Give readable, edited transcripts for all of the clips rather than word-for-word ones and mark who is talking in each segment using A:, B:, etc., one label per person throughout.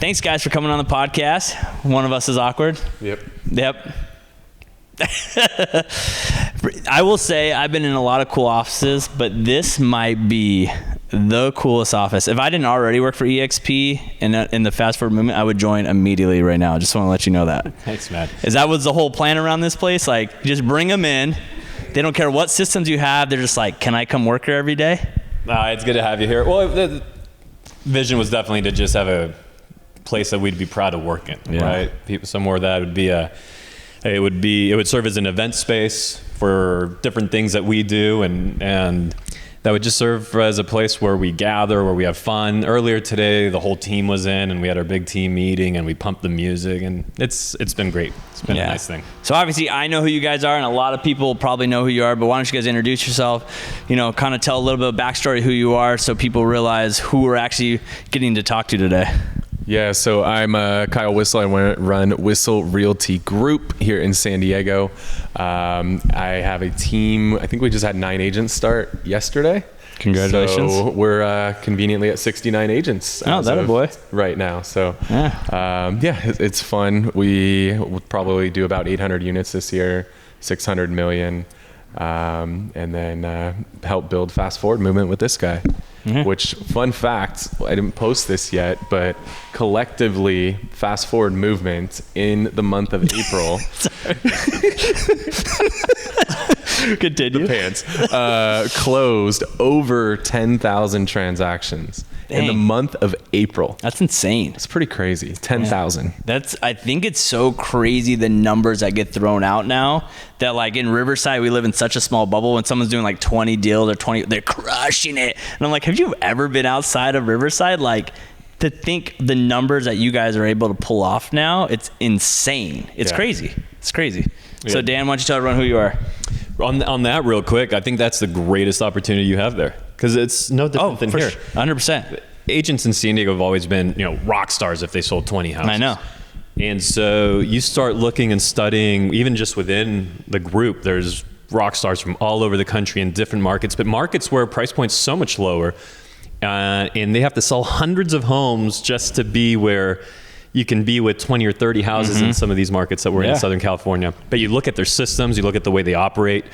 A: thanks guys for coming on the podcast. One of us is awkward.
B: Yep.
A: I will say I've been in a lot of cool offices, but this might be the coolest office. If I didn't already work for EXP in the fast forward movement, I would join immediately right now. I just want to let you know that.
C: Thanks, man.
A: That was the whole plan around this place. Like, just bring them in. They don't care what systems you have. They're just like, can I come work here every day?
C: It's good to have you here. Well, the vision was definitely to just have a place that we'd be proud to work in, right? Somewhere that would be it would serve as an event space for different things that we do, and that would just serve as a place where we gather, where we have fun. Earlier today, the whole team was in, and we had our big team meeting, and we pumped the music, and it's been great. It's been a nice thing.
A: So obviously, I know who you guys are, and a lot of people probably know who you are, but why don't you guys introduce yourself, kind of tell a little bit of backstory of who you are so people realize who we're actually getting to talk to today.
B: Yeah, so I'm Kyle Whissel. I run Whissel Realty Group here in San Diego. I have a team. I think we just had 9 agents start yesterday.
A: Congratulations.
B: So we're conveniently at 69 agents.
A: Oh, that a boy.
B: Right now. So it's fun. We will probably do about 800 units this year, 600 million. And then help build fast forward movement with this guy. Mm-hmm. Which, fun fact, I didn't post this yet, but collectively, fast forward movement in the month of April.
A: Continue.
B: The pants closed over 10,000 transactions. Dang. In the month of April.
A: That's insane.
B: It's pretty crazy. 10,000.
A: I think it's so crazy the numbers that get thrown out now that, like, in Riverside, we live in such a small bubble. When someone's doing like 20 deals or 20, they're crushing it. And I'm like, have you ever been outside of Riverside? Like, to think the numbers that you guys are able to pull off now, it's insane. It's crazy. It's crazy. Yeah. So Dan, why don't you tell everyone who you are?
C: On that real quick, I think that's the greatest opportunity you have there, because it's no different than here.
A: 100%.
C: Agents in San Diego have always been, rock stars if they sold 20 houses.
A: I know.
C: And so you start looking and studying, even just within the group, there's rock stars from all over the country in different markets, but markets where price point's so much lower, and they have to sell hundreds of homes just to be where you can be with 20 or 30 houses in some of these markets that we're in Southern California. But you look at their systems, you look at the way they operate,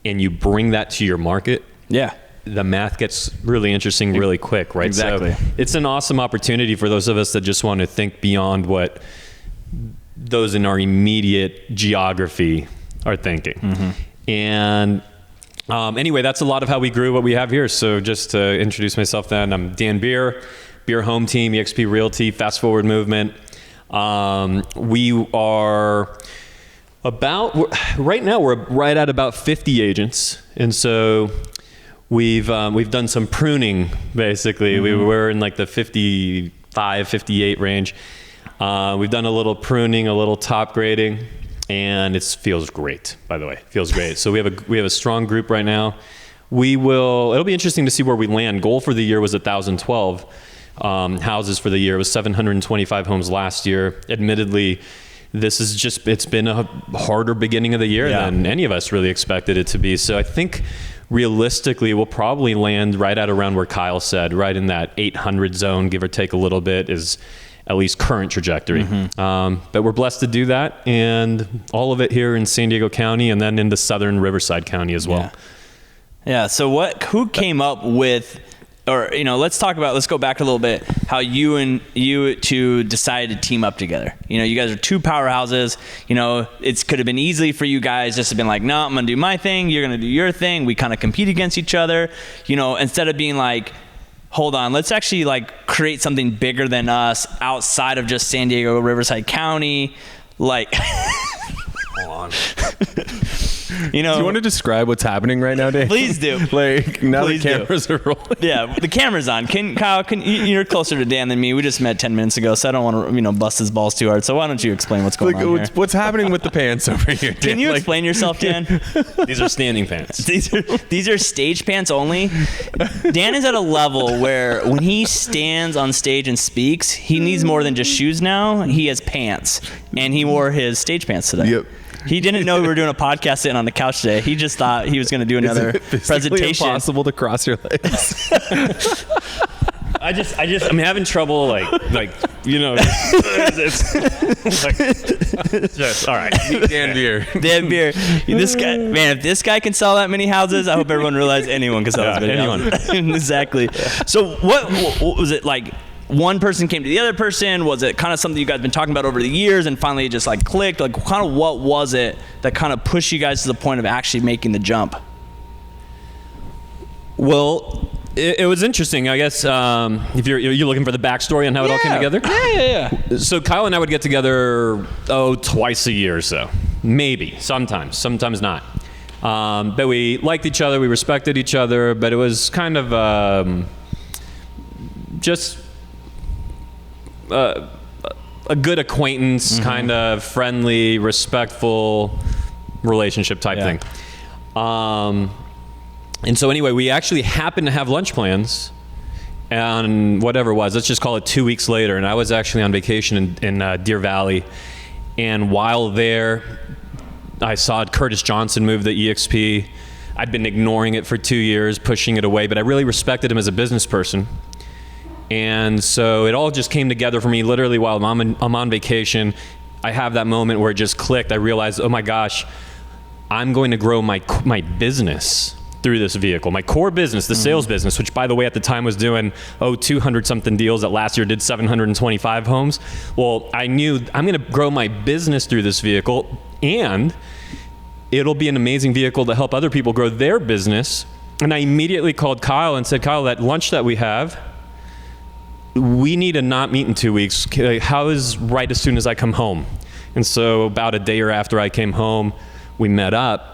C: and you bring that to your market.
A: Yeah.
C: The math gets really interesting really quick, right?
A: Exactly.
C: So it's an awesome opportunity for those of us that just want to think beyond what those in our immediate geography are thinking. Mm-hmm. And anyway, that's a lot of how we grew what we have here. So just to introduce myself then, I'm Dan Beer Home Team, eXp Realty, Fast Forward Movement. We are right now we're right at about 50 agents. And so we've done some pruning, basically. Mm-hmm. We were in like the 55, 58 range. We've done a little pruning, a little top grading, and it feels great, by the way. It feels great. So we have a strong group right now. It'll be interesting to see where we land. Goal for the year was 1,012 houses for the year. It was 725 homes last year. Admittedly, it's been a harder beginning of the year than any of us really expected it to be. So I think realistically, we'll probably land right at around where Kyle said, right in that 800 zone, give or take a little bit, is at least current trajectory. Mm-hmm. But we're blessed to do that, and all of it here in San Diego County and then into southern Riverside County as well.
A: Yeah. So who came up with, or, let's go back a little bit, how you two decided to team up together. You guys are two powerhouses. It could have been easily for you guys just to been like, no, I'm going to do my thing. You're going to do your thing. We kind of compete against each other, instead of being like, hold on, let's actually like create something bigger than us outside of just San Diego, Riverside County. Like, hold on.
B: Do you want to describe what's happening right now, Dave?
A: Please do.
B: Like, now the cameras are rolling.
A: Yeah, the camera's on. Kyle, you're closer to Dan than me. We just met 10 minutes ago, so I don't want to, bust his balls too hard. So why don't you explain what's going on here?
B: What's happening with the pants over here, Dan?
A: Can you explain yourself, Dan?
C: These are standing pants.
A: These are stage pants only. Dan is at a level where when he stands on stage and speaks, he needs more than just shoes now. He has pants, and he wore his stage pants today.
B: Yep.
A: He didn't know we were doing a podcast sitting on the couch today. He just thought he was going to do another presentation.
B: Is it impossible to cross your legs?
C: I'm having trouble like you know, it's like, just, all right.
B: Dan Beer.
A: Dan Beer. This guy, man, if this guy can sell that many houses, I hope everyone realizes anyone can sell that many houses. Exactly. So what was it like? One person came to the other person? Was it kind of something you guys been talking about over the years and finally it just like clicked? Like kind of what was it that kind of pushed you guys to the point of actually making the jump?
C: Well, it was interesting, I guess. If you're looking for the backstory on how it all came together.
A: Yeah.
C: So Kyle and I would get together twice a year or so, maybe. Sometimes not. But we liked each other, we respected each other, but it was kind of just a good acquaintance, kind of friendly, respectful relationship type thing. And so anyway, we actually happened to have lunch plans, and whatever it was, let's just call it 2 weeks later, and I was actually on vacation in Deer Valley, and while there, I saw Curtis Johnson move the EXP. I'd been ignoring it for 2 years, pushing it away, but I really respected him as a business person. And so it all just came together for me literally while I'm on vacation. I have that moment where it just clicked. I realized, oh my gosh, I'm going to grow my business through this vehicle. My core business, the sales business, which by the way at the time was doing 200 something deals that last year did 725 homes. Well, I knew I'm going to grow my business through this vehicle, and it'll be an amazing vehicle to help other people grow their business. And I immediately called Kyle and said, Kyle, that lunch that we have, we need to not meet in 2 weeks. How is right as soon as I come home? And so about a day or after I came home, we met up.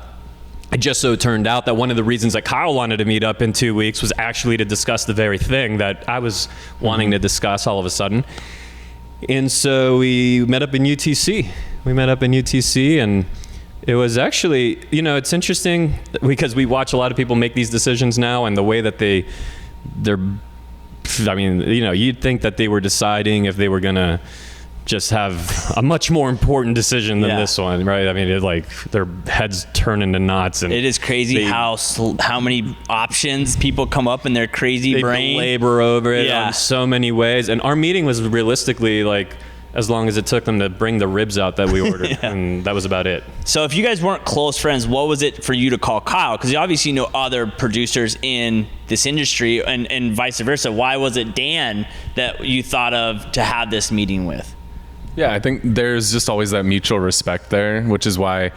C: It just so turned out that one of the reasons that Kyle wanted to meet up in 2 weeks was actually to discuss the very thing that I was wanting to discuss all of a sudden. And so we met up in UTC. And it was actually, you know, it's interesting because we watch a lot of people make these decisions now, and the way that I mean, you know, you'd think that they were deciding if they were going to just have a much more important decision than this one, right? I mean, it, like their heads turn into knots, and
A: it is crazy how many options people come up in their crazy brain.
C: They labor over it in so many ways. And our meeting was realistically like as long as it took them to bring the ribs out that we ordered, and that was about it.
A: So if you guys weren't close friends, what was it for you to call Kyle? Because you obviously know other producers in this industry, and vice versa. Why was it Dan that you thought of to have this meeting with?
B: Yeah, I think there's just always that mutual respect there, which is why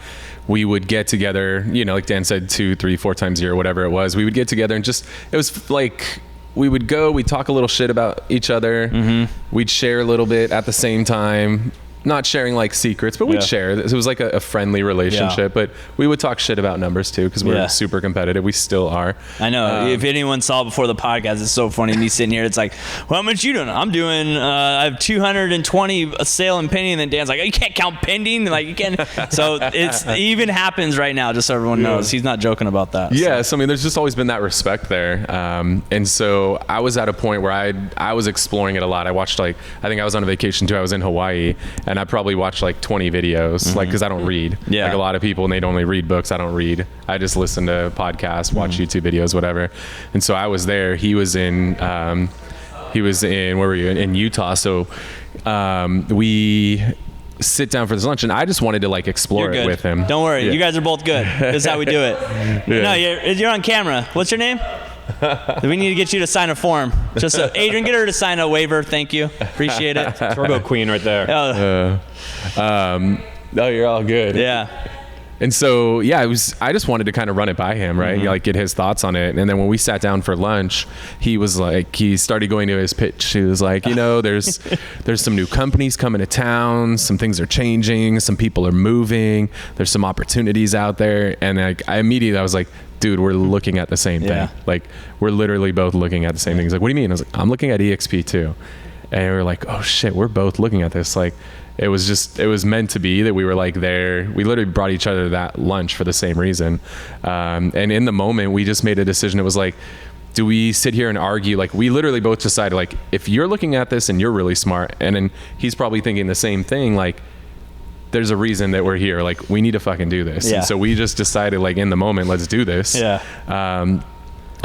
B: we would get together, you know, like Dan said, 2, 3, 4 times a year, whatever it was. We would get together and just, it was like, we'd talk a little shit about each other. We'd share a little bit at the same time. Not sharing like secrets, but we'd share. It was like a friendly relationship, but we would talk shit about numbers too, because we're super competitive. We still are.
A: I know. If anyone saw before the podcast, it's so funny. Me sitting here, it's like, well, how much you doing? I'm doing, I have 220 a sale and pending. And then Dan's like, oh, you can't count pending. Like you can't. So it even happens right now, just so everyone knows. He's not joking about that.
B: Yeah. So I mean, there's just always been that respect there. And so I was at a point where I was exploring it a lot. I watched I think I was on a vacation too. I was in Hawaii, and I probably watched like 20 videos, like, because I don't read. Like a lot of people, and they only read books. I don't read. I just listen to podcasts, watch YouTube videos, whatever. And so I was there. He was in where were you? In Utah. So we sit down for this lunch, and I just wanted to like explore it with him.
A: Don't worry, you guys are both good. This is how we do it. No, you're on camera. What's your name? We need to get you to sign a form. Just so, Adrian, get her to sign a waiver. Thank you. Appreciate it.
C: Turbo Queen right there.
B: No, you're all good.
A: Yeah.
B: And so, I just wanted to kind of run it by him, right? Like get his thoughts on it. And then when we sat down for lunch, he was like, he started going to his pitch. He was like, you know, there's some new companies coming to town. Some things are changing. Some people are moving. There's some opportunities out there. And I immediately was like, dude, we're looking at the same thing. Like we're literally both looking at the same thing. He's like, what do you mean? I was like, I'm looking at EXP too. And we were like, oh shit, we're both looking at this. Like, it was meant to be that we were like there. We literally brought each other that lunch for the same reason. And in the moment, we just made a decision. It was like, do we sit here and argue? Like, we literally both decided, like, if you're looking at this and you're really smart, and then he's probably thinking the same thing, like, there's a reason that we're here. Like, we need to fucking do this. And so we just decided, like, in the moment, let's do this.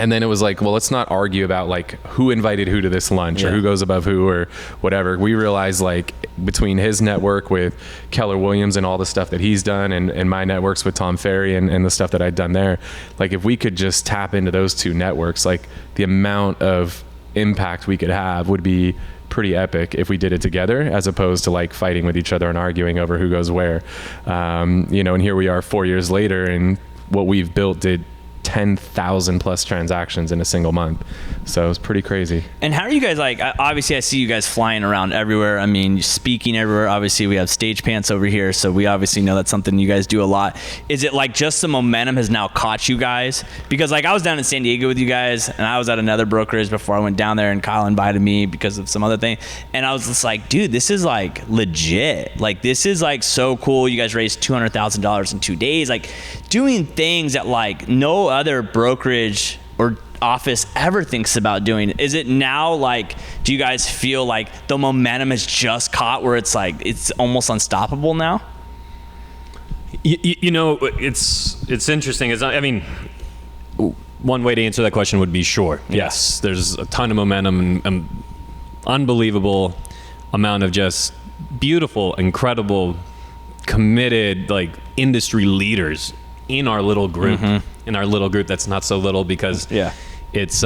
B: And then it was like, well, let's not argue about like who invited who to this lunch or who goes above who or whatever. We realized like between his network with Keller Williams and all the stuff that he's done and my networks with Tom Ferry and the stuff that I'd done there, like if we could just tap into those two networks, like the amount of impact we could have would be pretty epic if we did it together, as opposed to like fighting with each other and arguing over who goes where. You know, and here we are 4 years later, and what we've built did 10,000 plus transactions in a single month. So it was pretty crazy.
A: And how are you guys, like, obviously I see you guys flying around everywhere. I mean, speaking everywhere. Obviously we have stage pants over here, so we obviously know that's something you guys do a lot. Is it like just the momentum has now caught you guys? Because like I was down in San Diego with you guys, and I was at another brokerage before I went down there, and Kyle invited me because of some other thing. And I was just like, dude, this is like legit. Like this is like so cool. You guys raised $200,000 in 2 days, like doing things that like no other brokerage or office ever thinks about doing. Is it now like, do you guys feel like the momentum has just caught where it's like it's almost unstoppable now?
C: You know, it's interesting. I mean, one way to answer that question would be sure. Yes, there's a ton of momentum and unbelievable amount of just beautiful, incredible, committed like industry leaders in our little group. In our little group that's not so little, because it's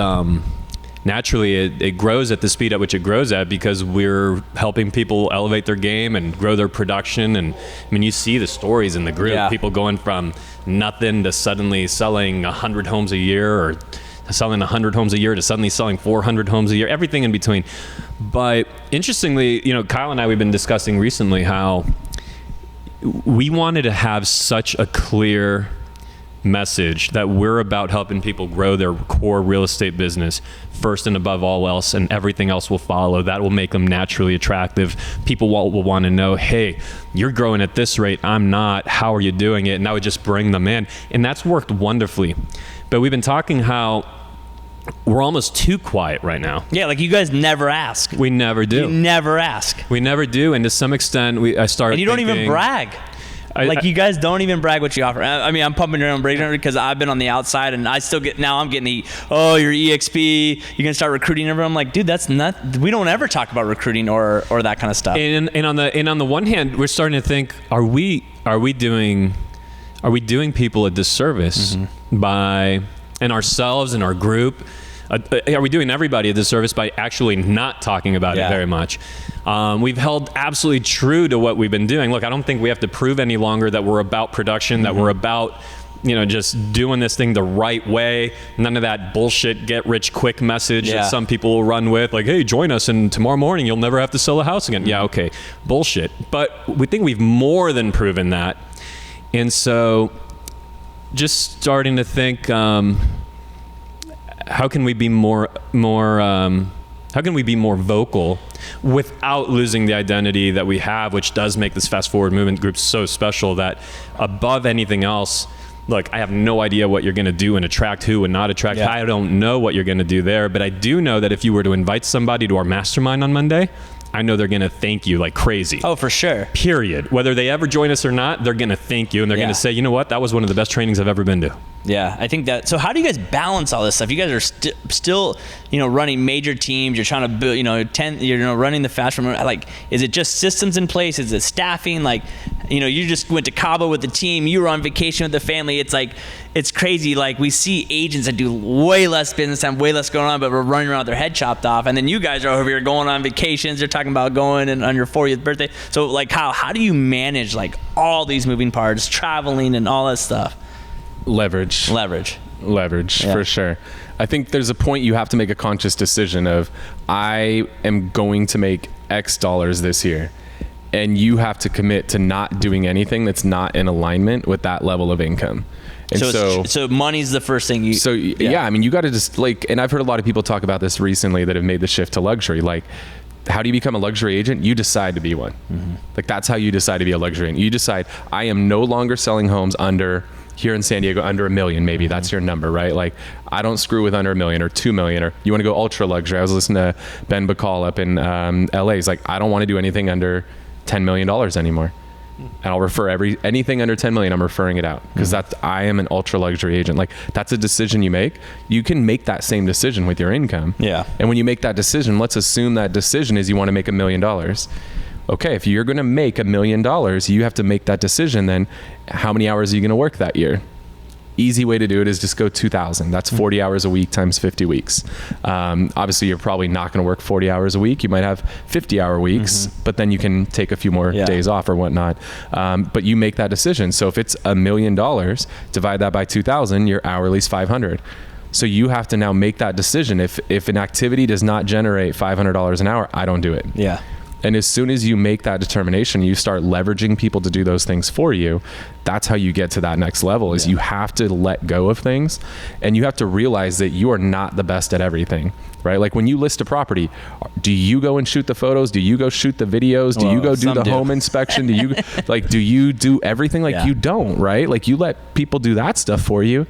C: naturally it grows at the speed at which it grows at, because we're helping people elevate their game and grow their production. And I mean, you see the stories in the group, people going from nothing to suddenly selling 100 homes a year, or selling 100 homes a year to suddenly selling 400 homes a year, everything in between. But interestingly, you know, Kyle and I, we've been discussing recently how we wanted to have such a clear message that we're about helping people grow their core real estate business first and above all else, and everything else will follow. That will make them naturally attractive. People will want to know, hey, you're growing at this rate, I'm not, how are you doing it? And that would just bring them in, and that's worked wonderfully. But we've been talking how we're almost too quiet right now.
A: Yeah, like you guys never ask.
C: We never do.
A: You never ask.
C: We never do, and to some extent I started
A: and you don't even brag. Like you guys don't even brag what you offer. I mean, I'm pumping your own brakes because I've been on the outside, and I still get, now I'm getting the, oh, you're EXP, you're gonna start recruiting everyone. I'm like, dude, that's not, we don't ever talk about recruiting or that kind of stuff.
C: And on the one hand, we're starting to think, are we doing people a disservice by, and ourselves and our group, are we doing everybody a disservice by actually not talking about it very much? We've held absolutely true to what we've been doing. Look, I don't think we have to prove any longer that we're about production, that we're about, you know, just doing this thing the right way. None of that bullshit get rich quick message that some people will run with, like, hey, join us and tomorrow morning you'll never have to sell a house again. Yeah, okay, bullshit. But we think we've more than proven that. And so just starting to think, how can we be more vocal without losing the identity that we have, which does make this Fast Forward Movement Group so special, that above anything else, look, I have no idea what you're going to do and attract who and not attract. I don't know what you're going to do there, but I do know that if you were to invite somebody to our mastermind on Monday, I know they're going to thank you like crazy.
A: Oh, for sure.
C: Period. Whether they ever join us or not, they're going to thank you, and they're going to say, you know what, that was one of the best trainings I've ever been to.
A: Yeah, I think that. So how do you guys balance all this stuff? You guys are still, you know, running major teams. You're trying to build, running the Fast Forward. Like, is it just systems in place? Is it staffing? Like, you know, you just went to Cabo with the team. You were on vacation with the family. It's like, it's crazy. Like, we see agents that do way less business and way less going on, but we're running around with their head chopped off. And then you guys are over here going on vacations. They're talking about going and on your 40th birthday. So, like, how do you manage like all these moving parts, traveling and all that stuff?
B: Leverage for sure. I think there's a point you have to make a conscious decision of, I am going to make X dollars this year, and you have to commit to not doing anything that's not in alignment with that level of income. And
A: so money's the first thing you.
B: So I mean, you got to just like, and I've heard a lot of people talk about this recently that have made the shift to luxury. Like, how do you become a luxury agent? You decide to be one. Like, that's how you decide to be a luxury agent. You decide, I am no longer selling homes under, here in San Diego, under $1 million, maybe that's your number, right? Like, I don't screw with under $1 million or $2 million, or you want to go ultra luxury. I was listening to Ben Bacall up in LA. He's like, I don't want to do anything under $10 million anymore. And I'll refer anything under 10 million, I'm referring it out because I am an ultra luxury agent. Like that's a decision you make. You can make that same decision with your income.
A: Yeah.
B: And when you make that decision, let's assume that decision is you want to make $1 million. Okay. If you're going to make $1 million, you have to make that decision. Then how many hours are you going to work that year? Easy way to do it is just go 2,000. That's 40 hours a week times 50 weeks. Obviously, you're probably not going to work 40 hours a week. You might have 50-hour weeks, but then you can take a few more days off or whatnot. But you make that decision. So if it's $1 million, divide that by 2,000, your hourly is 500. So you have to now make that decision. If an activity does not generate $500 an hour, I don't do it.
A: Yeah.
B: And as soon as you make that determination, you start leveraging people to do those things for you. That's how you get to that next level is you have to let go of things and you have to realize that you are not the best at everything, right? Like when you list a property, do you go and shoot the photos? Do you go shoot the videos? Do you go do the home inspection? Do you do everything? Like you don't, right? Like you let people do that stuff for you.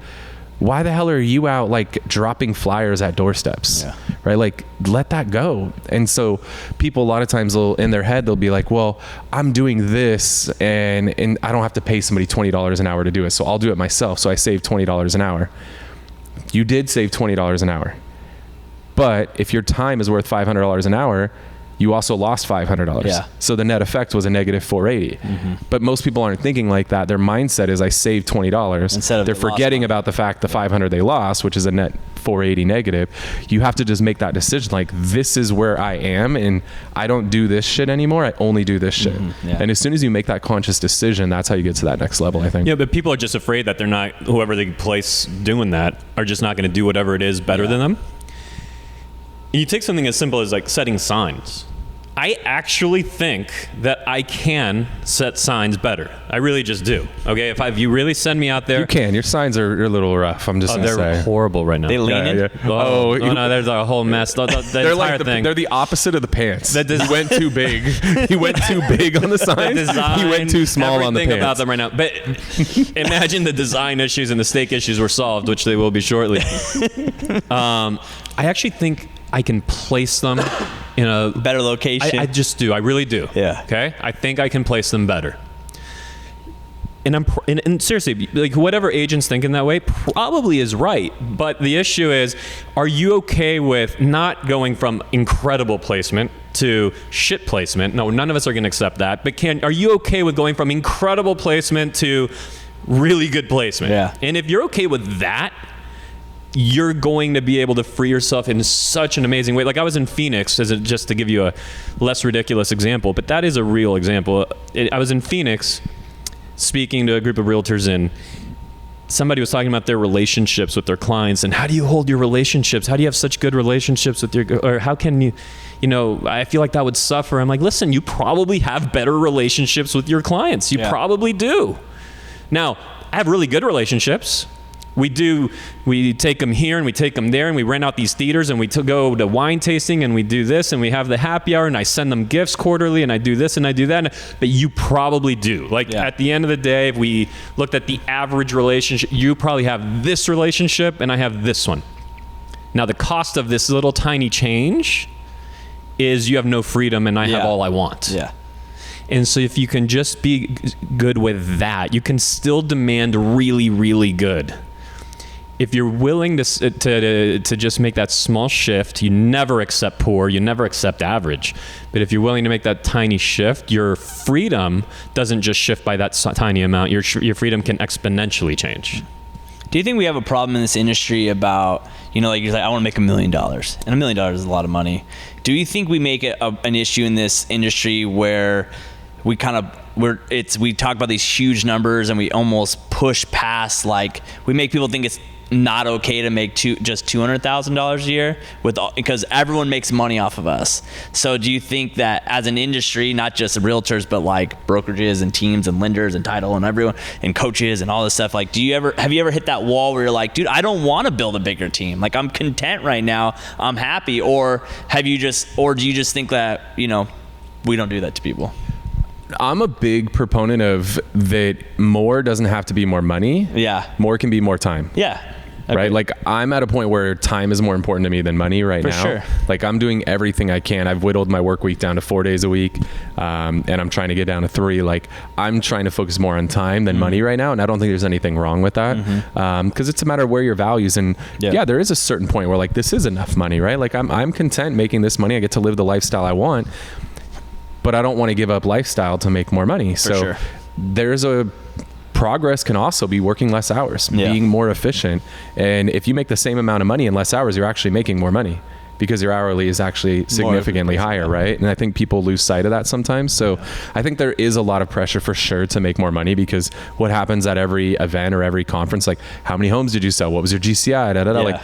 B: Why the hell are you out like dropping flyers at doorsteps, right? Like let that go. And so people a lot of times in their head, they'll be like, well, I'm doing this and I don't have to pay somebody $20 an hour to do it. So I'll do it myself. So I save $20 an hour. You did save $20 an hour. But if your time is worth $500 an hour, you also lost $500.
A: Yeah.
B: So the net effect was a negative $480. But most people aren't thinking like that. Their mindset is I saved $20.
A: Instead of
B: they're forgetting about the fact the $500 they lost, which is a net $480 negative. You have to just make that decision. Like this is where I am and I don't do this shit anymore. I only do this shit. And as soon as you make that conscious decision, that's how you get to that next level, I think.
C: Yeah, but people are just afraid that they're not, whoever they place doing that are just not going to do whatever it is better than them. You take something as simple as like setting signs. I actually think that I can set signs better. I really just do. Okay, if you really send me out there,
B: you can. Your signs are a little rough. I'm just gonna say
C: they're horrible right now.
A: They leaning.
C: No, there's a whole mess. The
B: they're
C: entire
B: like
C: thing.
B: They're the opposite of the pants. You went too big. You went too big on the signs. You went too small on the pants.
C: Everything about them right now. But imagine the design issues and the stake issues were solved, which they will be shortly. I actually think I can place them in a
A: better location.
C: I just do. I really do.
A: Yeah.
C: Okay. I think I can place them better. And seriously, like whatever agent's thinking that way probably is right. But the issue is, are you okay with not going from incredible placement to shit placement? No, none of us are going to accept that. But are you okay with going from incredible placement to really good placement?
A: Yeah.
C: And if you're okay with that, you're going to be able to free yourself in such an amazing way. Like I was in Phoenix, just to give you a less ridiculous example, but that is a real example. I was in Phoenix speaking to a group of realtors and somebody was talking about their relationships with their clients and how do you hold your relationships? How do you have such good relationships with or how can you I feel like that would suffer. I'm like, listen, you probably have better relationships with your clients. You probably do. Now, I have really good relationships. We take them here and we take them there and we rent out these theaters and we go to wine tasting and we do this and we have the happy hour and I send them gifts quarterly and I do this and I do that. But you probably do. At the end of the day, if we looked at the average relationship, you probably have this relationship and I have this one. Now, the cost of this little tiny change is you have no freedom and I have all I want.
A: Yeah.
C: And so if you can just be good with that, you can still demand really, really good. If you're willing to just make that small shift, you never accept poor, you never accept average. But if you're willing to make that tiny shift, your freedom doesn't just shift by that tiny amount. Your freedom can exponentially change.
A: Do you think we have a problem in this industry about, like you're like, I want to make $1 million, and $1 million is a lot of money. Do you think we make it an issue in this industry where we we talk about these huge numbers and we almost push past, like we make people think it's not okay to make just $200,000 a year because everyone makes money off of us. So do you think that as an industry, not just realtors, but like brokerages and teams and lenders and title and everyone and coaches and all this stuff, like have you ever hit that wall where you're like, dude, I don't want to build a bigger team. Like I'm content right now. I'm happy. Or do you just think that, we don't do that to people?
B: I'm a big proponent of that more doesn't have to be more money.
A: Yeah.
B: More can be more time.
A: Yeah.
B: right? Like I'm at a point where time is more important to me than money right
A: For
B: now.
A: sure.
B: Like I'm doing everything I can. I've whittled my work week down to 4 days a week. And I'm trying to get down to 3. Like I'm trying to focus more on time than money right now. And I don't think there's anything wrong with that. Cause it's a matter of where your values, and yeah, there is a certain point where like, this is enough money, right? Like I'm content making this money. I get to live the lifestyle I want, but I don't want to give up lifestyle to make more money. So there's a progress can also be working less hours, being more efficient. And if you make the same amount of money in less hours, you're actually making more money because your hourly is actually significantly higher, right? And I think people lose sight of that sometimes. So I think there is a lot of pressure for sure to make more money, because what happens at every event or every conference, like how many homes did you sell? What was your GCI? Like,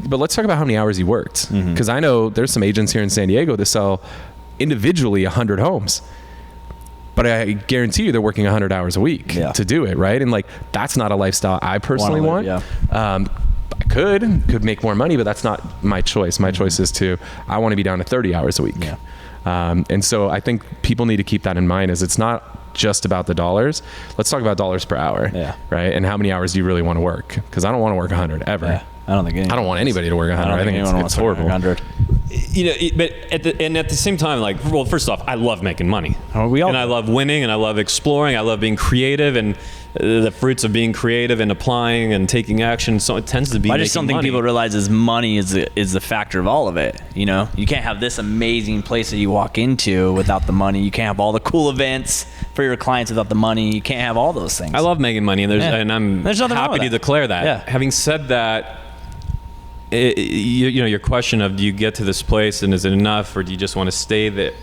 B: but let's talk about how many hours you worked. Because I know there's some agents here in San Diego that sell individually 100 homes. But I guarantee you they're working 100 hours a week to do it, right? And like, that's not a lifestyle I personally want. I could make more money, but that's not my choice. My choice is I want to be down to 30 hours a week. And so I think people need to keep that in mind, as it's not just about the dollars. Let's talk about dollars per hour, right? And how many hours do you really want to work? Because I don't want to work 100 ever.
A: I don't want anybody
B: to work 100. I think it's horrible.
A: 100.
C: You know, but at the same time, like, well, first off, I love making money. I love winning, and I love exploring. I love being creative, and the fruits of being creative and applying and taking action. So it tends to be. I just don't think
A: people realize is money is the factor of all of it. You know, you can't have this amazing place that you walk into without the money. You can't have all the cool events for your clients without the money. You can't have all those things.
C: I love making money, and I'm happy to declare that. Having said that, you know, your question of do you get to this place and is it enough, or do you just want to stay there?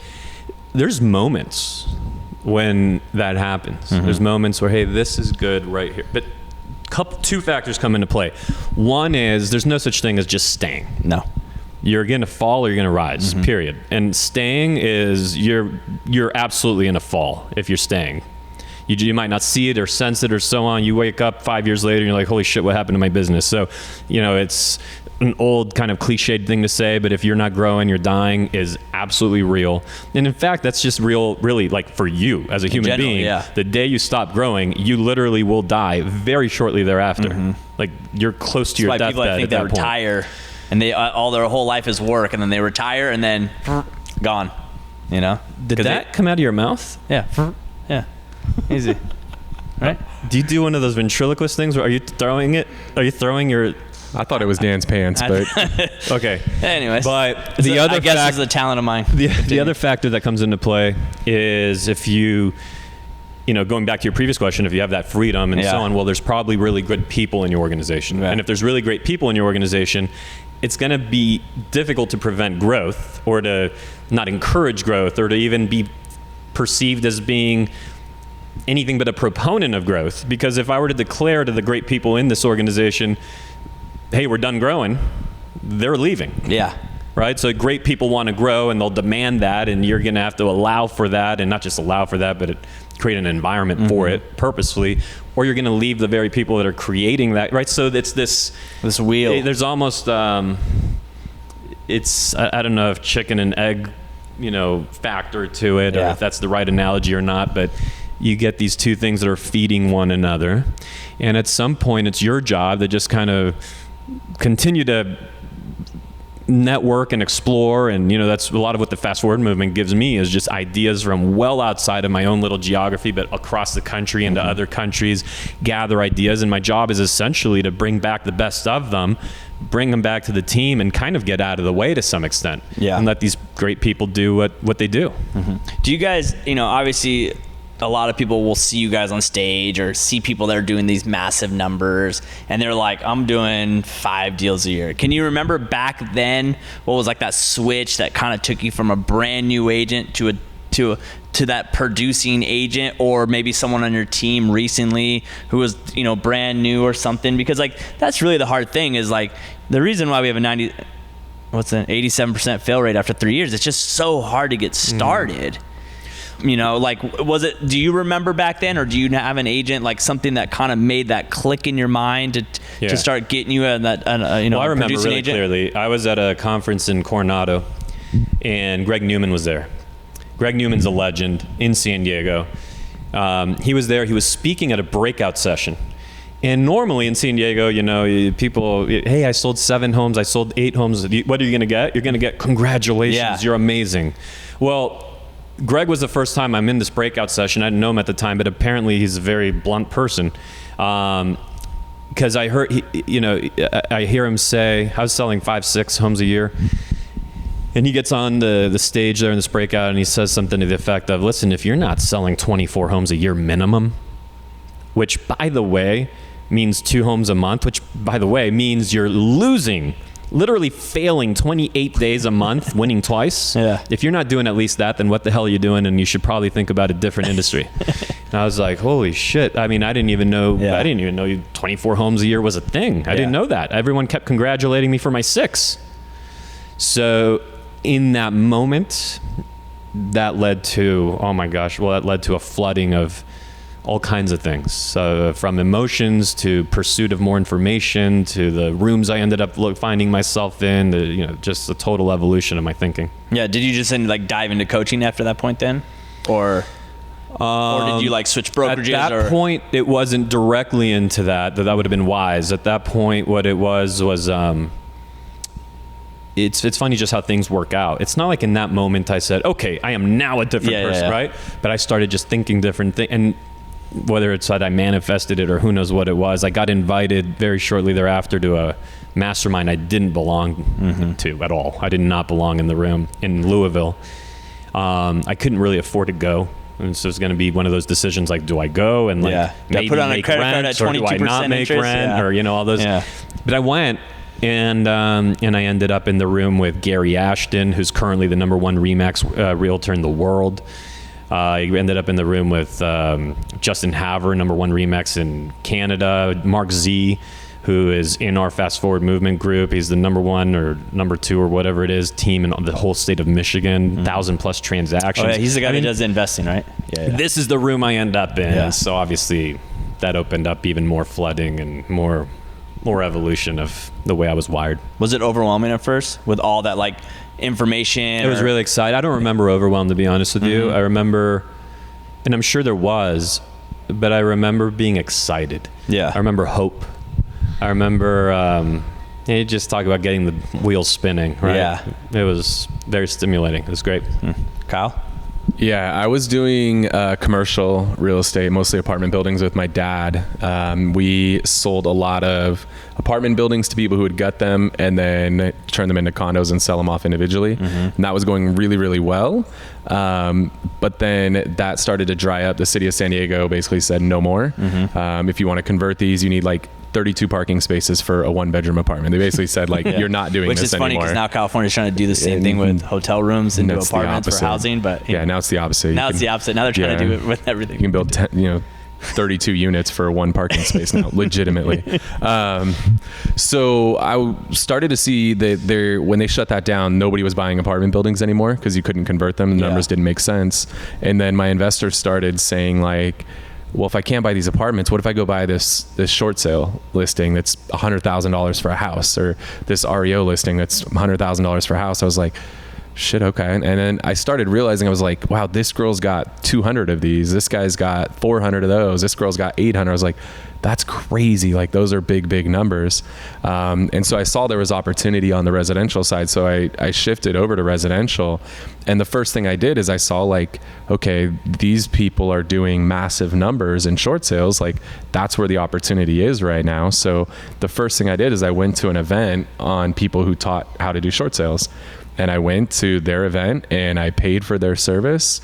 C: There's moments when that happens. There's moments where, hey, this is good right here. But two factors come into play. One is there's no such thing as just staying.
A: No.
C: You're going to fall or you're going to rise, period. And staying is you're absolutely in a fall if you're staying. You might not see it or sense it or so on. You wake up 5 years later and you're like, holy shit, what happened to my business? So, you know, it's an old kind of cliched thing to say, but if you're not growing, you're dying is absolutely real. And in fact, that's just real, really, like for you as a human being. The day you stop growing, you literally will die very shortly thereafter. Like you're close to your deathbed. People I think they
A: retire and they all their whole life is work, and then they retire and then gone. You know?
C: Did that come out of your mouth?
A: Yeah. Easy. Right?
C: Do you do one of those ventriloquist things, or are you throwing your...
B: I thought it was Dan's pants, but
C: okay.
A: Anyways,
C: but the other,
A: I guess, is a talent of mine.
C: The other factor that comes into play is if you know, going back to your previous question, if you have that freedom and so on, well, there's probably really good people in your organization, and if there's really great people in your organization, it's going to be difficult to prevent growth, or to not encourage growth, or to even be perceived as being anything but a proponent of growth. Because if I were to declare to the great people in this organization, hey, we're done growing, they're leaving. Right? So great people want to grow, and they'll demand that, and you're going to have to allow for that, and not just allow for that, but create an environment for it purposefully, or you're going to leave the very people that are creating that, right? So it's this wheel. There's almost, it's, I don't know if chicken and egg, you know, factor to it, or if that's the right analogy or not, but you get these two things that are feeding one another. And at some point, it's your job to just kind of continue to network and explore. And, you know, that's a lot of what the fast forward movement gives me, is just ideas from well outside of my own little geography, but across the country into other countries, gather ideas. And my job is essentially to bring back the best of them, bring them back to the team, and kind of get out of the way to some extent. And let these great people do what they do.
A: Do you guys, you know, obviously a lot of people will see you guys on stage or see people that are doing these massive numbers, and they're like, I'm doing 5 deals a year. Can you remember back then what was like that switch that kind of took you from a brand new agent to that producing agent, or maybe someone on your team recently who was, you know, brand new or something? Because like, that's really the hard thing, is like the reason why we have an 87% fail rate after 3 years. It's just so hard to get started. You know, like, do you remember back then, or do you have an agent, like something that kind of made that click in your mind to start getting you at that, you know,
C: well, I remember really clearly. I was at a conference in Coronado, and Greg Newman was there. Greg Newman's a legend in San Diego. He was there. He was speaking at a breakout session. And normally in San Diego, people, hey, I sold 7 homes, I sold 8 homes. What are you going to get? You're going to get congratulations. You're amazing. Well, Greg was the first time I'm in this breakout session. I didn't know him at the time, but apparently he's a very blunt person. Because I heard, I hear him say, I was selling 5-6 homes a year. And he gets on the stage there in this breakout and he says something to the effect of, listen, if you're not selling 24 homes a year minimum, which by the way means 2 homes a month, which by the way means you're literally failing 28 days a month, winning twice.
A: Yeah.
C: If you're not doing at least that, then what the hell are you doing? And you should probably think about a different industry. And I was like, holy shit. I mean, I didn't even know 24 homes a year was a thing. I didn't know that. Everyone kept congratulating me for my 6. So in that moment, that led to, that led to a flooding of all kinds of things, from emotions to pursuit of more information to the rooms I ended up finding myself in, just the total evolution of my thinking.
A: Yeah. Did you just then dive into coaching after that point then? Or did you switch brokerages?
C: At that point, it wasn't directly into that would have been wise. At that point, what it was it's funny just how things work out. It's not like in that moment I said, okay, I am now a different person, right? But I started just thinking different things. And whether it's that I manifested it or who knows what it was, I got invited very shortly thereafter to a mastermind I didn't belong to at all. I did not belong in the room in Louisville. I couldn't really afford to go. And so it's going to be one of those decisions do I go and maybe
A: put on
C: make
A: a credit
C: rent,
A: card at 22%
C: or do I not make
A: interest?
C: rent, or all those. Yeah. But I went. And I ended up in the room with Gary Ashton, who's currently the #1 RE/MAX realtor in the world. I ended up in the room with Justin Haver, #1 RE/MAX in Canada. Mark Z, who is in our Fast Forward Movement group. He's the #1 or #2 or whatever it is team in the whole state of Michigan. 1,000+ transactions.
A: Oh, yeah, he's the guy that does the investing, right?
C: Yeah. This is the room I end up in. Yeah. So obviously that opened up even more flooding and more evolution of the way I was wired.
A: Was it overwhelming at first with all that information?
C: It was really exciting. I don't remember overwhelmed, to be honest with you. I remember, and I'm sure there was, but I remember being excited.
A: Yeah.
C: I remember hope. I remember, you just talk about getting the wheels spinning, right?
A: Yeah.
C: It was very stimulating. It was great.
A: Kyle?
B: Yeah, I was doing commercial real estate, mostly apartment buildings with my dad. We sold a lot of apartment buildings to people who would gut them and then turn them into condos and sell them off individually. And that was going really, really well. But then that started to dry up. The city of San Diego basically said no more. If you want to convert these, you need 32 parking spaces for a 1-bedroom apartment. They basically said you're not doing this anymore. Which is funny
A: because now California's trying to do the same thing with hotel rooms and do apartments for housing. But
B: now it's the opposite.
A: Now it's the opposite. Now they're trying to do it with everything.
B: You can build 32 units for 1 parking space now, legitimately. So I started to see that when they shut that down, nobody was buying apartment buildings anymore because you couldn't convert them. The numbers didn't make sense. And then my investors started saying well, if I can't buy these apartments, what if I go buy this short sale listing that's $100,000 for a house, or this REO listing that's $100,000 for a house? I was like, shit, okay. And then I started realizing, I was like, wow, this girl's got 200 of these. This guy's got 400 of those. This girl's got 800. I was like, that's crazy. Those are big, big numbers. And so I saw there was opportunity on the residential side. So I shifted over to residential. And the first thing I did is I saw okay, these people are doing massive numbers in short sales. That's where the opportunity is right now. So the first thing I did is I went to an event on people who taught how to do short sales. And I went to their event and I paid for their service.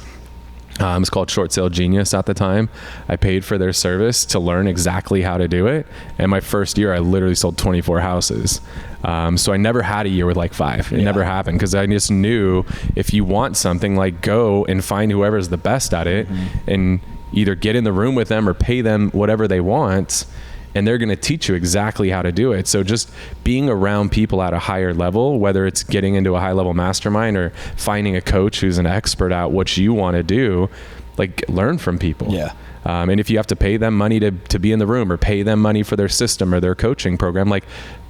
B: It was called Short Sale Genius at the time. I paid for their service to learn exactly how to do it. And my first year, I literally sold 24 houses. So I never had a year with 5. It never happened because I just knew if you want something, go and find whoever's the best at it and either get in the room with them or pay them whatever they want. And they're going to teach you exactly how to do it. So just being around people at a higher level, whether it's getting into a high level mastermind or finding a coach who's an expert at what you want to do, learn from people.
A: Yeah.
B: And if you have to pay them money to be in the room, or pay them money for their system or their coaching program, like,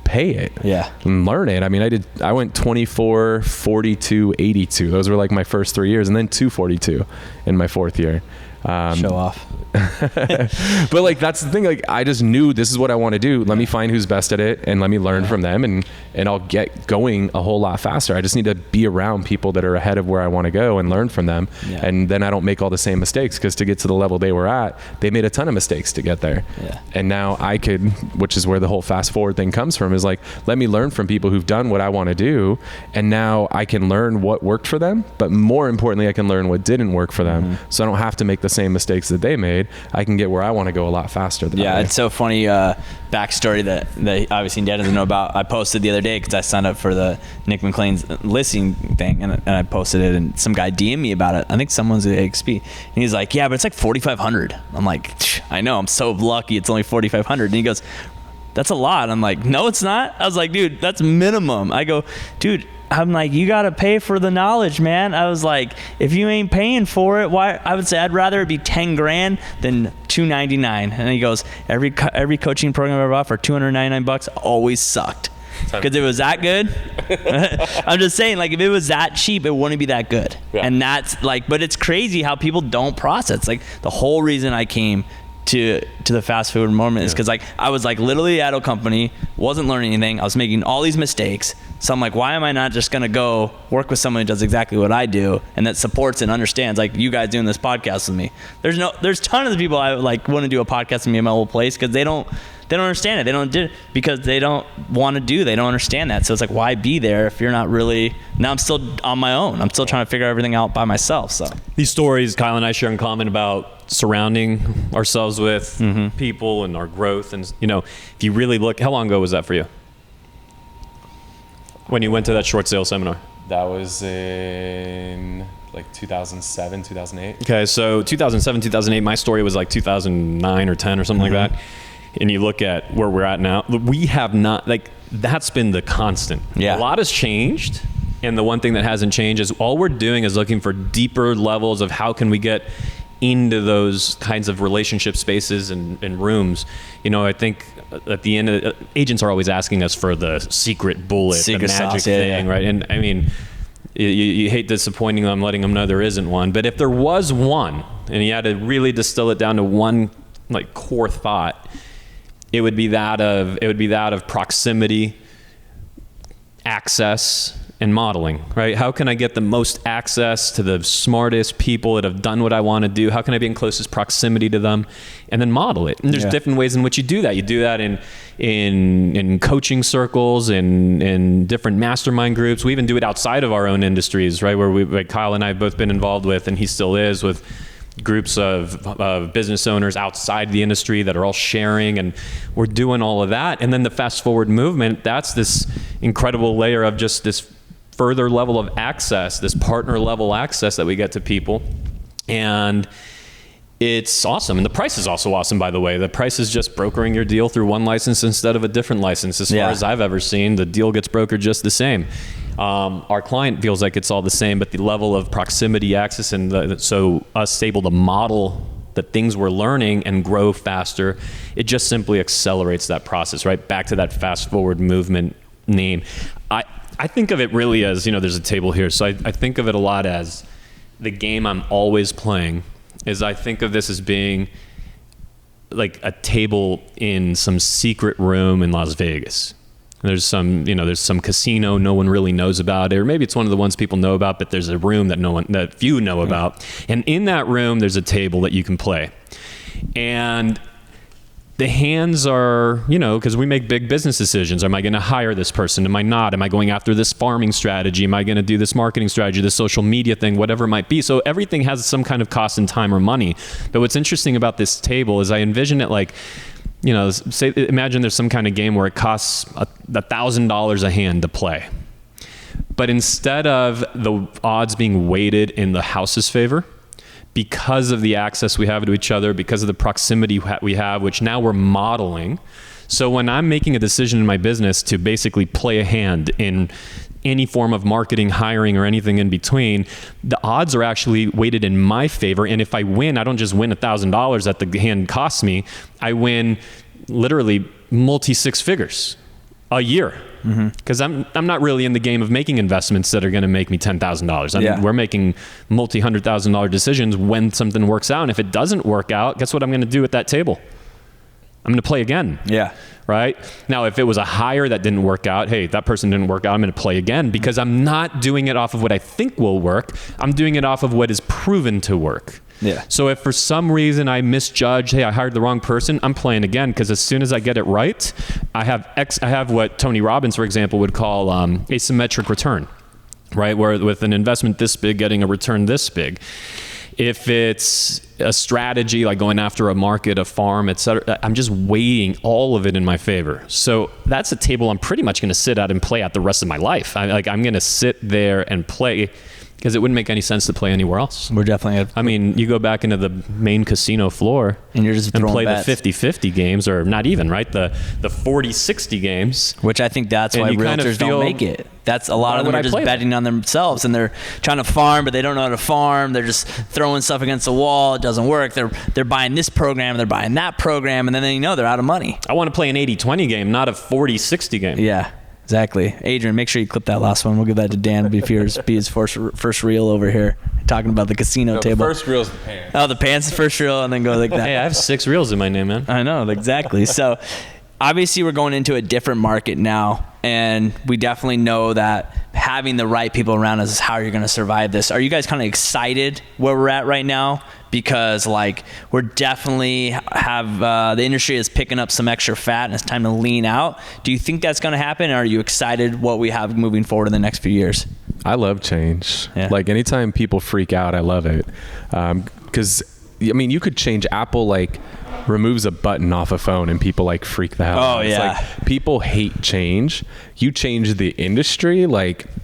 B: pay it.
A: Yeah.
B: And learn it. I mean, I went 24, 42, 82. Those were like my first 3 years, and then 242 in my fourth year.
A: Show off.
B: But like, that's the thing. Like, I just knew this is what I want to do. Let me find who's best at it, and let me learn from them, and I'll get going a whole lot faster. I just need to be around people that are ahead of where I want to go and learn from them. Yeah. And then I don't make all the same mistakes, because to get to the level they were at, they made a ton of mistakes to get there. Yeah. And now I could, which is where the whole fast forward thing comes from, is like, let me learn from people who've done what I want to do. And now I can learn what worked for them, but more importantly, I can learn what didn't work for them. Mm-hmm. So I don't have to make the same mistakes that they made. I can get where I want to go a lot faster than
A: Yeah, it's so funny, backstory that obviously Dad doesn't know about. I posted the other day because I signed up for the Nick McLean's listing thing, and I posted it, and some guy DM'd me about it. I think someone's at XP, and he's like, yeah, but it's like 4,500. I'm like, I know, I'm so lucky it's only 4,500. And he goes, that's a lot. I'm like, no, it's not. I was like, dude, that's minimum. I go, dude, I'm like, you got to pay for the knowledge, man. I was like, if you ain't paying for it, why? I would say I'd rather it be 10 grand than $299. And he goes, every coaching program I ever bought for $299 always sucked. Because it was that good. I'm just saying, like, if it was that cheap, it wouldn't be that good. Yeah. And that's like, but it's crazy how people don't process. Like, the whole reason I came to the fast food moment is because, like, I was like literally at a company, wasn't learning anything. I was making all these mistakes. So I'm like, why am I not just going to go work with someone who does exactly what I do and that supports and understands, like you guys doing this podcast with me? There's tons of people I like want to do a podcast with me in my old place, because they don't understand it. They don't do it because they don't want to do. They don't understand that. So it's like, why be there if you're not really? Now I'm still on my own. I'm still trying to figure everything out by myself. So
C: these stories Kyle and I share in common about surrounding ourselves with people and our growth. And, you know, if you really look, how long ago was that for you? When you went to that short sale seminar?
B: That was in like 2007, 2008.
C: Okay, so 2007, 2008, my story was like 2009 or 10 or something like that. And you look at where we're at now, we have not, like, that's been the constant.
A: Yeah.
C: A lot has changed. And the one thing that hasn't changed is all we're doing is looking for deeper levels of how can we get into those kinds of relationship spaces and rooms. You know, I think at the end of it, agents are always asking us for the secret bullet, the magic
A: sauce,
C: thing, right? And I mean, you hate disappointing them, letting them know there isn't one. But if there was one, and you had to really distill it down to one, like, core thought, it would be that of proximity, access, and modeling, right? How can I get the most access to the smartest people that have done what I want to do? How can I be in closest proximity to them? And then model it. And there's different ways in which you do that. You do that in coaching circles, in different mastermind groups. We even do it outside of our own industries, right? Where like Kyle and I have both been involved with, and he still is, with groups of business owners outside the industry that are all sharing, and we're doing all of that. And then the fast forward movement, that's this incredible layer of just this further level of access, this partner level access that we get to people. And it's awesome. And the price is also awesome, by the way. The price is just brokering your deal through one license instead of a different license. As far as I've ever seen, the deal gets brokered just the same. Our client feels like it's all the same, but the level of proximity, access, and so us able to model the things we're learning and grow faster, it just simply accelerates that process, right? Back to that fast forward movement name. I think of it really as, you know, there's a table here. So I think of it a lot as the game I'm always playing. Is I think of this as being like a table in some secret room in Las Vegas. There's some casino no one really knows about it, or maybe it's one of the ones people know about, but there's a room that few know about. And in that room, there's a table that you can play. And the hands are, you know, because we make big business decisions. Am I going to hire this person? Am I not? Am I going after this farming strategy? Am I going to do this marketing strategy, this social media thing, whatever it might be? So everything has some kind of cost in time or money. But what's interesting about this table is I envision it like, you know, imagine there's some kind of game where it costs $1,000 a hand to play. But instead of the odds being weighted in the house's favor, because of the access we have to each other, because of the proximity we have, which now we're modeling. So when I'm making a decision in my business to basically play a hand in any form of marketing, hiring, or anything in between, the odds are actually weighted in my favor. And if I win, I don't just win $1,000 that the hand costs me. I win literally multi six figures a year. Because I'm not really in the game of making investments that are going to make me $10,000. I mean, we're making multi-$100,000 decisions when something works out. And if it doesn't work out, guess what I'm going to do at that table? I'm going to play again.
A: Yeah.
C: Right? Now, if it was a hire that didn't work out, hey, that person didn't work out, I'm going to play again, because I'm not doing it off of what I think will work. I'm doing it off of what is proven to work.
A: Yeah.
C: So if for some reason I misjudged, hey, I hired the wrong person, I'm playing again, because as soon as I get it right, I have what Tony Robbins, for example, would call asymmetric return, right? Where with an investment this big, getting a return this big. If it's a strategy like going after a market, a farm, et cetera, I'm just weighing all of it in my favor. So that's a table I'm pretty much going to sit at and play at the rest of my life. I'm going to sit there and play, because it wouldn't make any sense to play anywhere else.
A: We're definitely...
C: I mean, you go back into the main casino floor
A: and you're just
C: and play
A: bets.
C: the 50-50 games, or not even, right? The 40-60 games.
A: Which I think that's why realtors don't make it. That's a lot of them are just betting on themselves, and they're trying to farm, but they don't know how to farm. They're just throwing stuff against the wall. It doesn't work. They're buying this program, they're buying that program, and then they're out of money.
C: I want to play an 80-20 game, not a 40-60 game.
A: Yeah. Exactly. Adrian, make sure you clip that last one. We'll give that to Dan. It'll be his first reel over here, talking about the casino table.
B: The first reel's the pants.
A: Oh, the pants, the first reel, and then go like that.
C: Hey, I have 6 reels in my name, man.
A: I know, exactly. So obviously we're going into a different market now, and we definitely know that having the right people around us is how you're going to survive this. Are you guys kind of excited where we're at right now? Because we're definitely have the industry is picking up some extra fat, and it's time to lean out. Do you think that's going to happen? Or are you excited what we have moving forward in the next few years?
B: I love change.
A: Yeah.
B: Like anytime people freak out, I love it. Because you could change. Apple removes a button off a phone and people freak the hell out.
A: Oh yeah.
B: It's people hate change. You change the industry,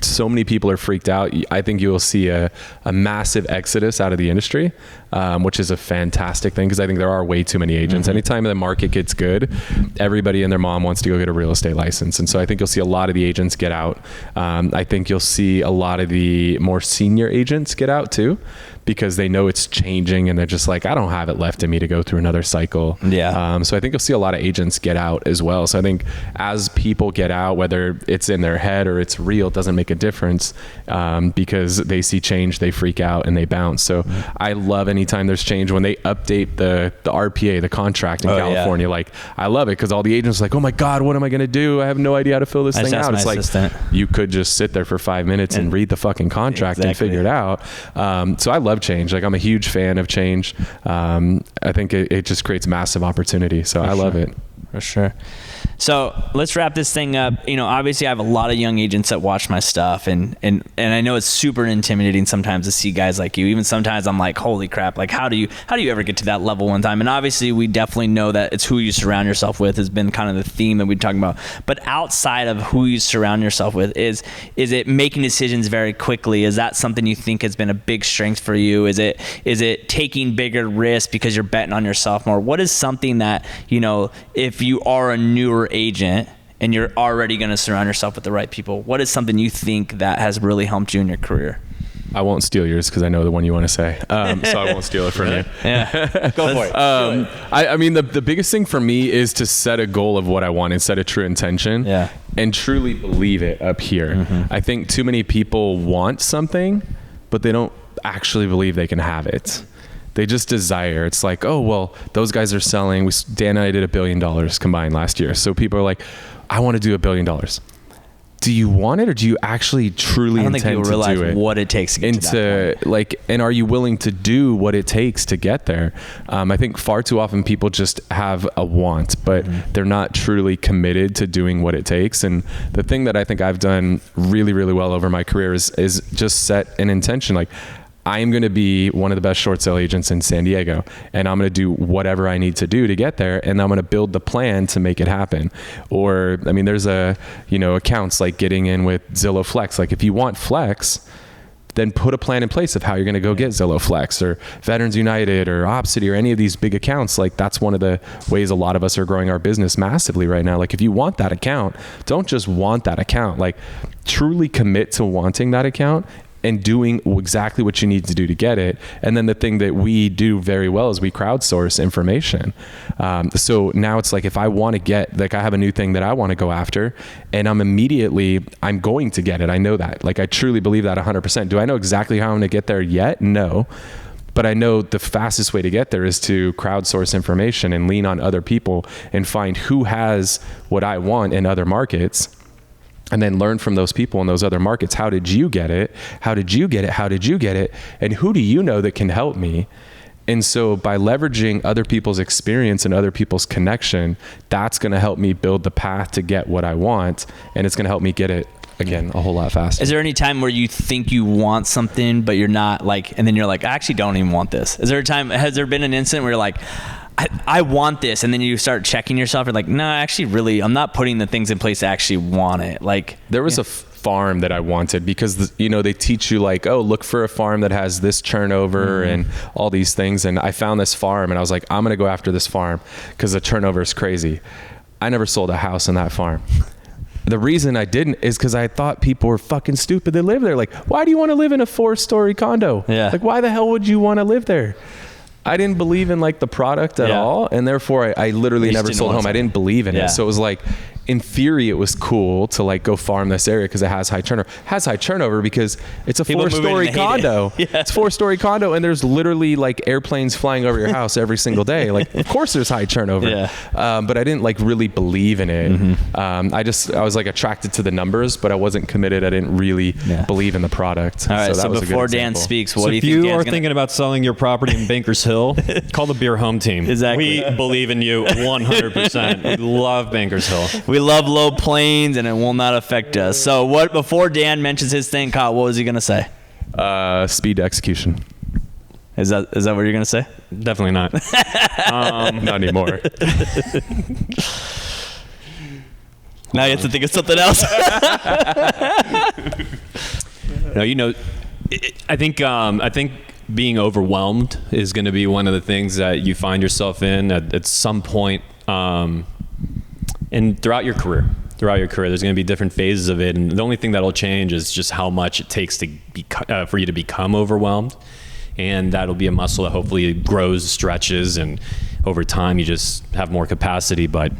B: so many people are freaked out. I think you will see a massive exodus out of the industry, which is a fantastic thing, because I think there are way too many agents. Anytime the market gets good, everybody and their mom wants to go get a real estate license. And so I think you'll see a lot of the agents get out. I think you'll see a lot of the more senior agents get out too, because they know it's changing and they're just I don't have it left in me to go through another cycle.
A: Yeah.
B: So I think you'll see a lot of agents get out as well. So I think as people get out, whether it's in their head or it's real, it doesn't make a difference, because they see change, they freak out and they bounce. So I love anytime there's change. When they update the RPA, the contract in California, I love it, because all the agents are oh my God, what am I going to do? I have no idea how to fill this thing out. It's you could just sit there for 5 minutes and read the fucking contract and figure it out. So I love change. I'm a huge fan of change. I think it just creates massive opportunity. So I love it.
A: For sure. So let's wrap this thing up. Obviously I have a lot of young agents that watch my stuff, and I know it's super intimidating sometimes to see guys like you. Even sometimes I'm like, holy crap, how do you ever get to that level one time? And obviously we definitely know that it's who you surround yourself with has been kind of the theme that we're talking about. But outside of who you surround yourself with, is it making decisions very quickly? Is that something you think has been a big strength for you? Is it taking bigger risks because you're betting on yourself more? What is something that, if you are a newer agent and you're already going to surround yourself with the right people, what is something you think that has really helped you in your career?
B: I won't steal yours because I know the one you want to say. So I won't steal it from you.
A: Yeah. Go for it.
B: The biggest thing for me is to set a goal of what I want and set a true intention, and truly believe it up here. I think too many people want something, but they don't actually believe they can have it. They just desire. It's oh, well, those guys are selling. Dan and I did $1 billion combined last year. So people are I want to do $1 billion. Do you want it, or do you actually truly intend to do it? I don't think people realize
A: what it takes to get to that point.
B: And are you willing to do what it takes to get there? I think far too often people just have a want, but they're not truly committed to doing what it takes. And the thing that I think I've done really, really well over my career is just set an intention. I am going to be one of the best short sale agents in San Diego, and I'm going to do whatever I need to do to get there, and I'm going to build the plan to make it happen. Or, there's accounts like getting in with Zillow Flex. If you want Flex, then put a plan in place of how you're going to go get Zillow Flex or Veterans United or Opcity or any of these big accounts. Like that's one of the ways a lot of us are growing our business massively right now. Like if you want that account, don't just want that account, like truly commit to wanting that account and doing exactly what you need to do to get it. And then the thing that we do very well is we crowdsource information. So now it's like, if I want to get, like I have a new thing that I want to go after and I'm going to get it. I know that, like, I truly believe that 100%. Do I know exactly how I'm going to get there yet? No. But I know the fastest way to get there is to crowdsource information and lean on other people and find who has what I want in other markets. And then learn from those people in those other markets. How did you get it? How did you get it? How did you get it? And who do you know that can help me? And so by leveraging other people's experience and other people's connection, that's going to help me build the path to get what I want. And it's going to help me get it, again, a whole lot faster.
A: Is there any time where you think you want something, but you're not, like, and then you're like, I actually don't even want this? Is there a time, has there been an incident where you're like, I want this, and then you start checking yourself, you're like, no, actually really, I'm not putting the things in place to actually want it? Like,
B: there was a farm that I wanted because, they teach you like, oh, look for a farm that has this turnover and all these things. And I found this farm and I was like, I'm going to go after this farm because the turnover is crazy. I never sold a house on that farm. The reason I didn't is because I thought people were fucking stupid that live there. Like, why do you want to live in a 4-story condo?
A: Yeah.
B: Like, why the hell would you want to live there? I didn't believe in like the product at all. And therefore I literally never sold a home. I didn't believe in it. So it was like, in theory, it was cool to like go farm this area because it has high turnover. Has high turnover because it's a 4-story condo. It's 4-story condo, and there's literally like airplanes flying over your house every single day. Like, of course, there's high turnover. But I didn't like really believe in it. I was like attracted to the numbers, but I wasn't committed. I didn't really believe in the product.
A: All right. So before Dan speaks, what do you think?
C: If you are thinking about selling your property in Bankers Hill, call the Beer Home Team.
A: Exactly.
C: We believe in you 100%. We love Bankers Hill.
A: We love low planes, and it will not affect us. So what, before Dan mentions his thing, Kyle, what was he going to say?
B: Speed to execution.
A: Is that what you're going to say?
C: Definitely not.
B: Not anymore.
A: Now you have to think of something else.
C: No, I think being overwhelmed is going to be one of the things that you find yourself in at some point. And throughout your career, there's going to be different phases of it, and the only thing that'll change is just how much it takes to for you to become overwhelmed, and that'll be a muscle that hopefully grows, stretches, and over time you just have more capacity. But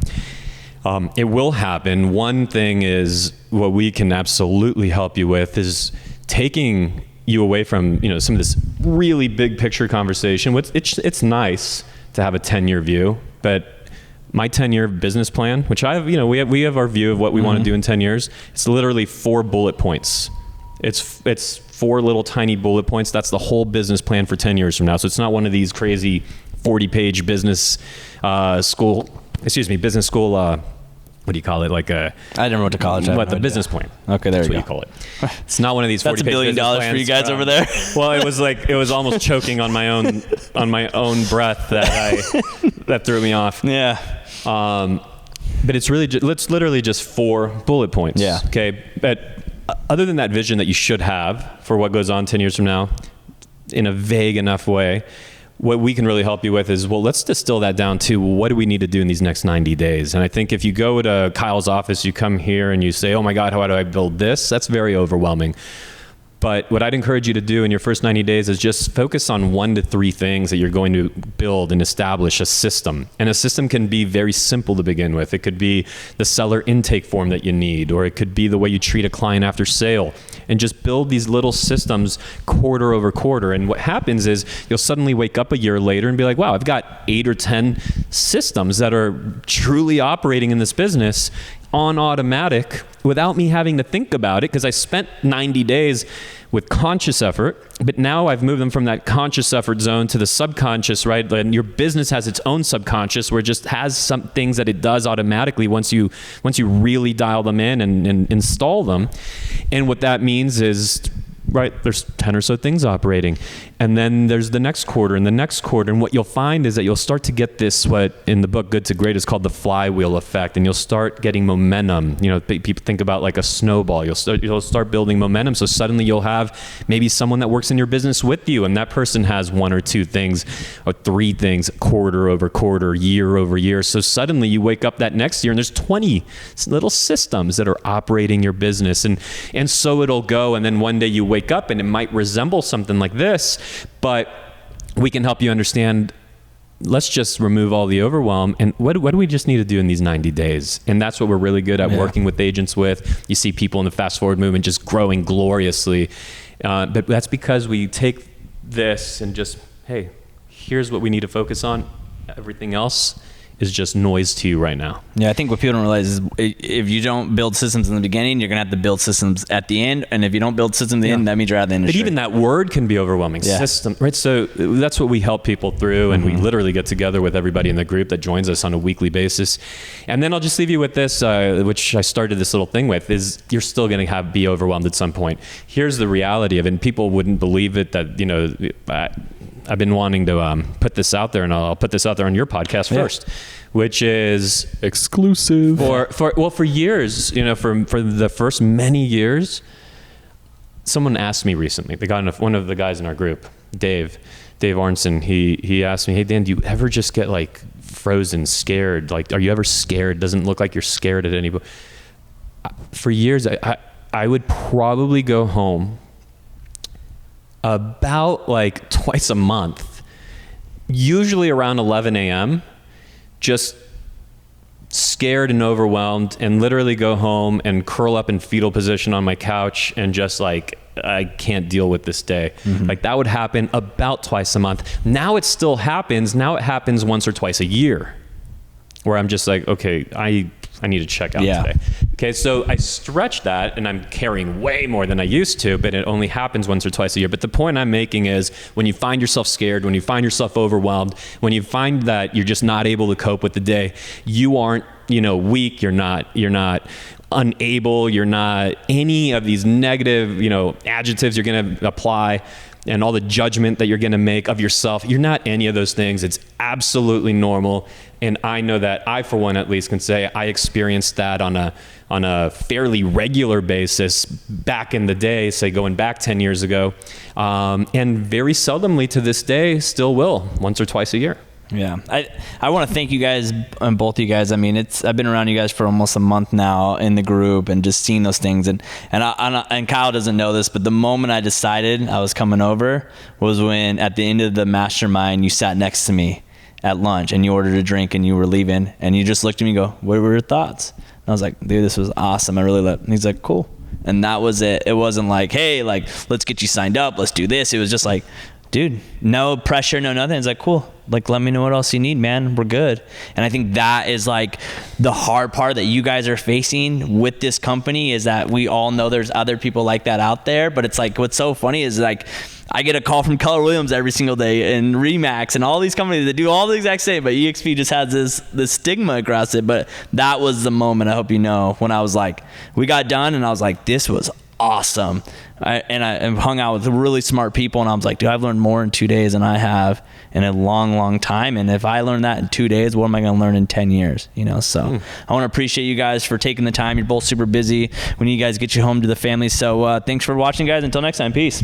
C: it will happen. One thing is what we can absolutely help you with is taking you away from some of this really big picture conversation. It's nice to have a 10-year view, but my 10-year business plan, which we have our view of what we want to do in 10 years. It's literally 4 bullet points. It's 4 little tiny bullet points. That's the whole business plan for 10 years from now. So it's not one of these crazy 40-page business school. What do you call it? Like a...
A: I never went to college.
C: The business plan.
A: Okay, there
C: That's
A: you
C: what
A: go.
C: you call it. It's not one of these 40-page
A: $1 billion for you guys over there.
C: Well, it was almost choking on my own breath that threw me off.
A: Yeah.
C: But it's really it's literally just 4 bullet points.
A: Yeah.
C: Okay. But other than that vision that you should have for what goes on 10 years from now, in a vague enough way, what we can really help you with is, well, let's distill that down to what do we need to do in these next 90 days? And I think if you go to Kyle's office, you come here and you say, oh my God, how do I build this? That's very overwhelming. But what I'd encourage you to do in your first 90 days is just focus on 1 to 3 things that you're going to build and establish a system. And a system can be very simple to begin with. It could be the seller intake form that you need, or it could be the way you treat a client after sale. And just build these little systems quarter over quarter. And what happens is you'll suddenly wake up a year later and be like, wow, I've got 8 or 10 systems that are truly operating in this business on automatic without me having to think about it, because I spent 90 days with conscious effort, but now I've moved them from that conscious effort zone to the subconscious, right? And your business has its own subconscious where it just has some things that it does automatically once you really dial them in and install them. And what that means is, right, there's 10 or so things operating. And then there's the next quarter and the next quarter. And what you'll find is that you'll start to get this, what in the book Good to Great is called the flywheel effect. And you'll start getting momentum. You know, people think about like a snowball. You'll start building momentum. So suddenly you'll have maybe someone that works in your business with you, and that person has 1 or 2 things or 3 things quarter over quarter, year over year. So suddenly you wake up that next year and there's 20 little systems that are operating your business. And so it'll go. And then one day you wake up and it might resemble something like this. But we can help you understand, let's just remove all the overwhelm. And what do we just need to do in these 90 days? And that's what we're really good at working with agents with. You see people in the fast forward movement just growing gloriously. But that's because we take this and just, hey, here's what we need to focus on. Everything else is just noise to you right now.
A: Yeah, I think what people don't realize is if you don't build systems in the beginning, you're going to have to build systems at the end. And if you don't build systems at the end, that means you're out of the industry.
C: But even that word can be overwhelming. System, right? So that's what we help people through. And we literally get together with everybody in the group that joins us on a weekly basis. And then I'll just leave you with this, which I started this little thing with, is you're still going to be overwhelmed at some point. Here's the reality of it. And people wouldn't believe it that, you know, I've been wanting to put this out there, and I'll put this out there on your podcast first, which is
B: exclusive
C: for years, you know, for the first many years. Someone asked me recently, one of the guys in our group, Dave Arnson, he asked me, hey Dan, do you ever just get like frozen, scared? Like, are you ever scared? Doesn't look like you're scared at any. For years, I would probably go home about like twice a month, usually around 11 a.m., just scared and overwhelmed, and literally go home and curl up in fetal position on my couch and just like, I can't deal with this day. Like that would happen about twice a month. Now it still happens. Now it happens once or twice a year where I'm just like, okay, I need to check out today. Okay, so I stretch that, and I'm carrying way more than I used to, but it only happens once or twice a year. But the point I'm making is when you find yourself scared, when you find yourself overwhelmed, when you find that you're just not able to cope with the day, you aren't, you know, weak, you're not unable, you're not any of these negative, you know, adjectives you're going to apply and all the judgment that you're going to make of yourself. You're not any of those things. It's absolutely normal. And I know that I, for one, at least can say I experienced that on a fairly regular basis back in the day, say going back 10 years ago. And very seldomly to this day still will, once or twice a year.
A: Yeah, I want to thank you guys, both of you guys. I mean, I've been around you guys for almost a month now in the group, and just seeing those things. And Kyle doesn't know this, but the moment I decided I was coming over was when at the end of the mastermind, you sat next to me at lunch and you ordered a drink and you were leaving, and you just looked at me and go, "What were your thoughts?" And I was like, "Dude, this was awesome. I really loved it." And he's like, "Cool." And that was it. It wasn't like, "Hey, like, let's get you signed up. Let's do this." It was just like, dude, no pressure, no nothing. It's like, cool. Like, let me know what else you need, man. We're good. And I think that is like the hard part that you guys are facing with this company, is that we all know there's other people like that out there. But it's like, what's so funny is like, I get a call from Keller Williams every single day, and Remax and all these companies that do all the exact same, but EXP just has this stigma across it. But that was the moment, I hope you know, when I was like, we got done and I was like, this was awesome. I hung out with really smart people, and I was like, dude, I've learned more in 2 days than I have in a long time. And if I learned that in 2 days, what am I going to learn in 10 years? You know, so I want to appreciate you guys for taking the time. You're both super busy. We need you guys to get you home to the family. So thanks for watching, guys. Until next time, peace.